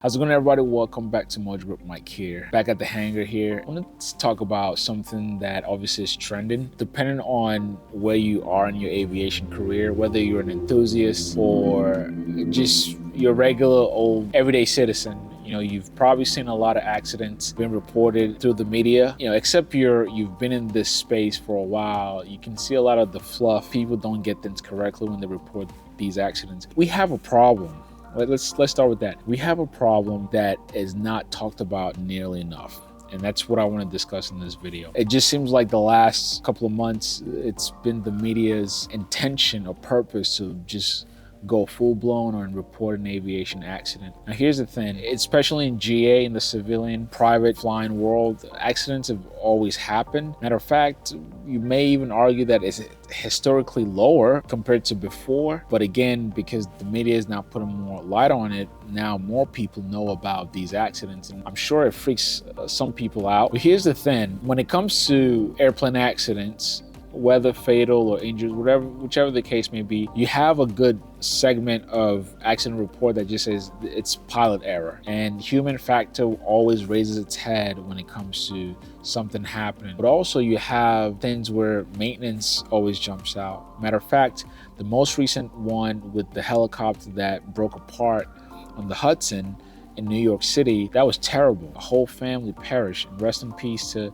How's it going, everybody? Welcome back to Mojo Group. Mike here, back at the hangar here. I wanted to talk about something that obviously is trending. Depending on where you are in your aviation career, whether you're an enthusiast or just your regular old everyday citizen, you've probably seen a lot of accidents being reported through the media. Except you've been in this space for a while, you can see a lot of the fluff. People don't get things correctly when they report these accidents. We have a problem. Let's start with that. We have a problem that is not talked about nearly enough. And that's what I want to discuss in this video. It just seems like the last couple of months, it's been the media's intention or purpose to just go full-blown on report an aviation accident. Now here's the thing, especially in GA, in the civilian private flying world, accidents have always happened. Matter of fact, you may even argue that it's historically lower compared to before, but again, because the media is now putting more light on it, now more people know about these accidents, and I'm sure it freaks some people out. But here's the thing, when it comes to airplane accidents, whether fatal or injured, whichever the case may be, you have a good segment of accident report that just says it's pilot error, and human factor always raises its head when it comes to something happening. But also you have things where maintenance always jumps out. Matter of fact, the most recent one with the helicopter that broke apart on the Hudson in New York City, that was terrible. A whole family perished, and rest in peace to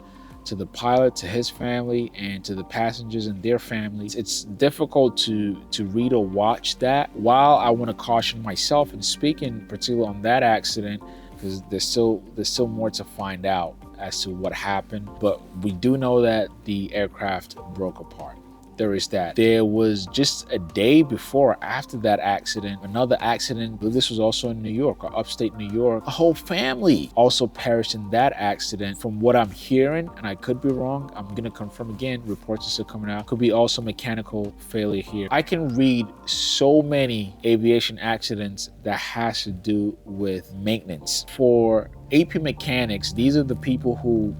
the pilot, to his family, and to the passengers and their families. It's difficult to read or watch that. While I want to caution myself in speaking particularly on that accident, because there's still more to find out as to what happened, but we do know that the aircraft broke apart. There is that. There was just a day before or after that accident, another accident. This was also in New York, or upstate New York. A whole family also perished in that accident. From what I'm hearing, and I could be wrong, I'm gonna confirm again, reports are still coming out, could be also mechanical failure here. I can read so many aviation accidents that has to do with maintenance. For AP mechanics, these are the people who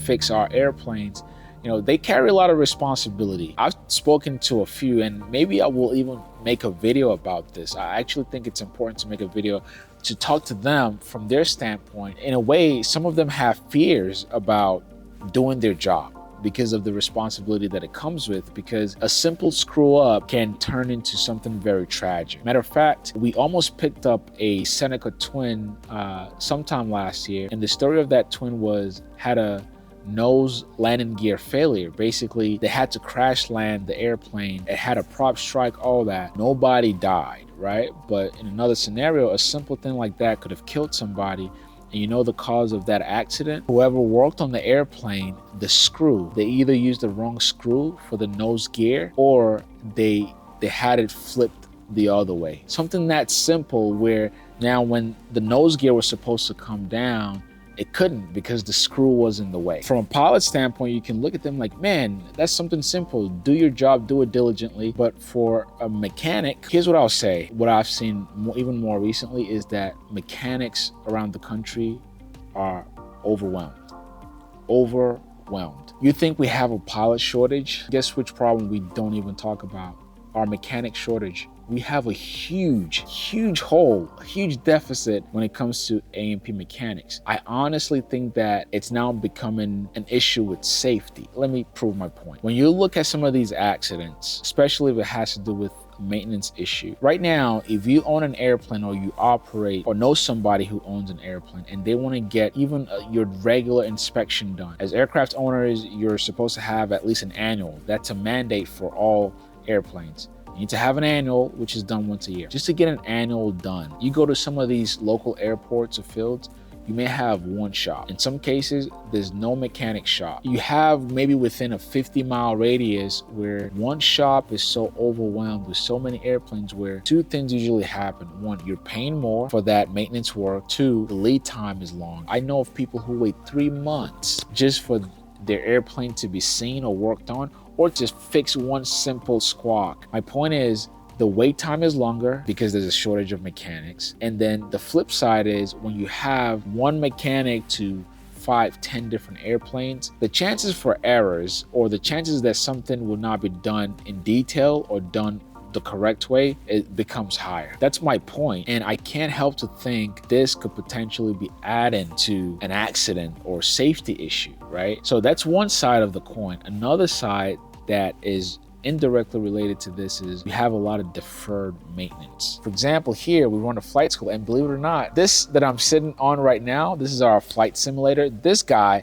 fix our airplanes. They carry a lot of responsibility. I've spoken to a few, and maybe I will even make a video about this. I actually think it's important to make a video to talk to them from their standpoint. In a way, some of them have fears about doing their job because of the responsibility that it comes with, because a simple screw up can turn into something very tragic. Matter of fact, we almost picked up a Seneca twin sometime last year, and the story of that twin had a nose landing gear failure. Basically, they had to crash land the airplane. It had a prop strike, all that. Nobody died, right? But in another scenario, a simple thing like that could have killed somebody. And the cause of that accident? Whoever worked on the airplane, the screw, they either used the wrong screw for the nose gear, or they had it flipped the other way. Something that simple, where now when the nose gear was supposed to come down, it couldn't because the screw was in the way. From a pilot standpoint, you can look at them like, man, that's something simple. Do your job, do it diligently. But for a mechanic, here's what I'll say. What I've seen even more recently is that mechanics around the country are overwhelmed. You think we have a pilot shortage? Guess which problem we don't even talk about? Our mechanic shortage. We have a huge hole, a huge deficit when it comes to A&P mechanics. I honestly think that it's now becoming an issue with safety. Let me prove my point. When you look at some of these accidents, especially if it has to do with maintenance issue. Right now, if you own an airplane, or you operate or know somebody who owns an airplane, and they want to get even your regular inspection done, as aircraft owners, you're supposed to have at least an annual. That's a mandate for all airplanes. You need to have an annual, which is done once a year. Just to get an annual done, you go to some of these local airports or fields, you may have one shop. In some cases, there's no mechanic shop. You have maybe within a 50-mile radius where one shop is so overwhelmed with so many airplanes, where two things usually happen. One, you're paying more for that maintenance work. Two, the lead time is long. I know of people who wait 3 months just for their airplane to be seen or worked on, or just fix one simple squawk. My point is, the wait time is longer because there's a shortage of mechanics. And then the flip side is, when you have one mechanic to 5-10 different airplanes, the chances for errors, or the chances that something will not be done in detail or done the correct way, it becomes higher. That's my point. And I can't help to think this could potentially be adding to an accident or safety issue, right? So that's one side of the coin. Another side that is indirectly related to this is we have a lot of deferred maintenance. For example, here we run a flight school, and believe it or not, this that I'm sitting on right now, this is our flight simulator. This guy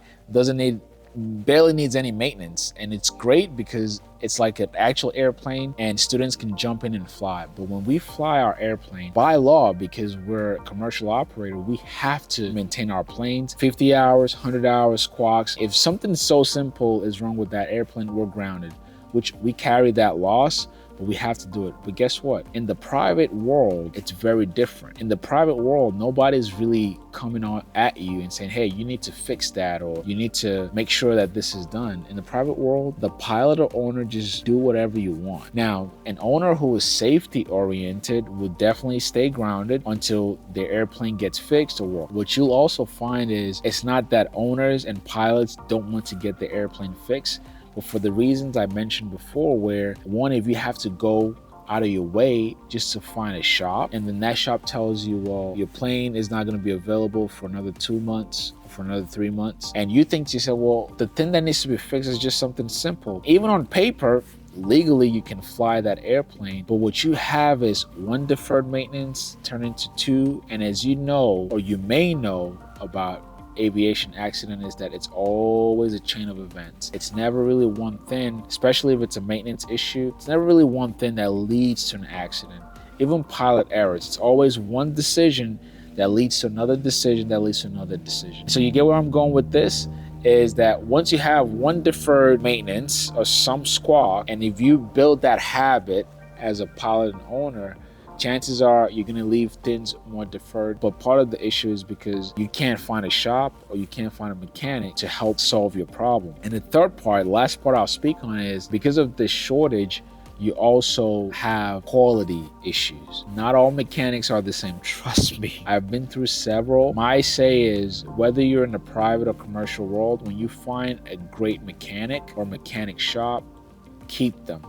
barely needs any maintenance, and it's great because it's like an actual airplane and students can jump in and fly. But when we fly our airplane, by law, because we're a commercial operator, we have to maintain our planes 50 hours, 100 hours, squawks. If something so simple is wrong with that airplane, we're grounded, which we carry that loss, but we have to do it. But guess what? In the private world, it's very different. In the private world, nobody's really coming on at you and saying, hey, you need to fix that, or you need to make sure that this is done. In the private world, the pilot or owner just do whatever you want. Now, an owner who is safety oriented will definitely stay grounded until their airplane gets fixed or work. What you'll also find is it's not that owners and pilots don't want to get the airplane fixed, but for the reasons I mentioned before, where one, if you have to go out of your way just to find a shop, and then that shop tells you, well, your plane is not going to be available for another 2 months, or for another 3 months, and you think to yourself, well, the thing that needs to be fixed is just something simple. Even on paper, legally you can fly that airplane, but what you have is one deferred maintenance turn into two, and as you know, or you may know about aviation accident, is that it's always a chain of events. It's never really one thing, especially if it's a maintenance issue. It's never really one thing that leads to an accident. Even pilot errors, it's always one decision that leads to another decision that leads to another decision. So you get where I'm going with this, is that once you have one deferred maintenance or some squawk, and if you build that habit as a pilot and owner, chances are you're going to leave things more deferred. But part of the issue is because you can't find a shop or you can't find a mechanic to help solve your problem. And the third part, last part I'll speak on, is because of this shortage, you also have quality issues. Not all mechanics are the same, trust me. I've been through several. My say is, whether you're in the private or commercial world, when you find a great mechanic or mechanic shop, keep them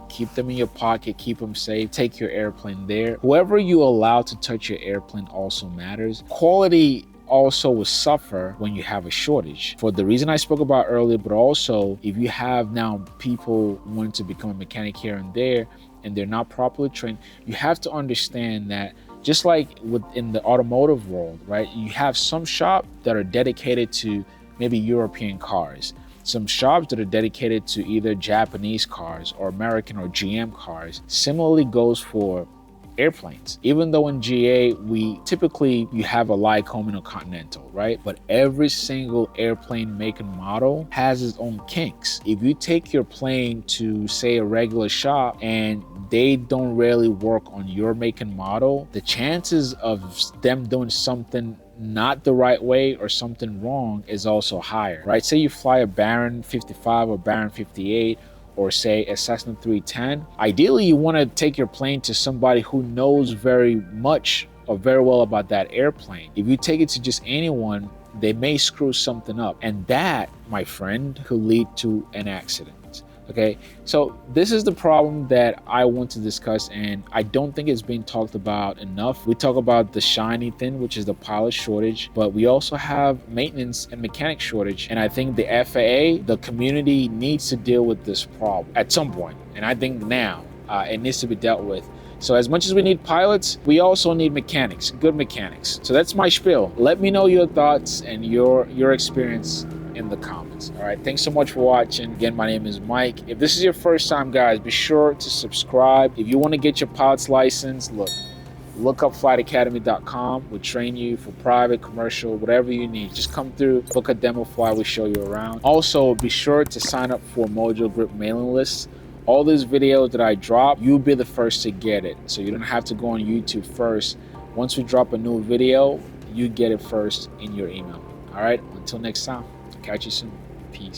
in your pocket, keep them safe, take your airplane there. Whoever you allow to touch your airplane also matters. Quality also will suffer when you have a shortage, for the reason I spoke about earlier, but also if you have now people wanting to become a mechanic here and there and they're not properly trained, you have to understand that just like within the automotive world, right, you have some shops that are dedicated to maybe European cars, some shops that are dedicated to either Japanese cars or American or GM cars. Similarly goes for airplanes. Even though in GA, you have a Lycoming or Continental, right? But every single airplane make and model has its own kinks. If you take your plane to, say, a regular shop and they don't really work on your make and model, the chances of them doing something not the right way or something wrong is also higher, right? Say you fly a Baron 55 or Baron 58, or say a Cessna 310. Ideally, you want to take your plane to somebody who knows very much or very well about that airplane. If you take it to just anyone, they may screw something up, and that, my friend, could lead to an accident. Okay, so this is the problem that I want to discuss, and I don't think it's being talked about enough. We talk about the shiny thing, which is the pilot shortage, but we also have maintenance and mechanic shortage. And I think the FAA, the community, needs to deal with this problem at some point. And I think now it needs to be dealt with. So as much as we need pilots, we also need mechanics, good mechanics. So that's my spiel. Let me know your thoughts and your experience in the comments. All right, thanks so much for watching. Again, my name is Mike. If this is your first time, guys, be sure to subscribe. If you want to get your pilot's license, look up flightacademy.com. We'll train you for private, commercial, whatever you need. Just come through, book a demo flight, we show you around. Also, be sure to sign up for Mojo Grip mailing list. All these videos that I drop, you'll be the first to get it. So you don't have to go on YouTube first. Once we drop a new video, you get it first in your email. All right, until next time. Catch you soon. Peace.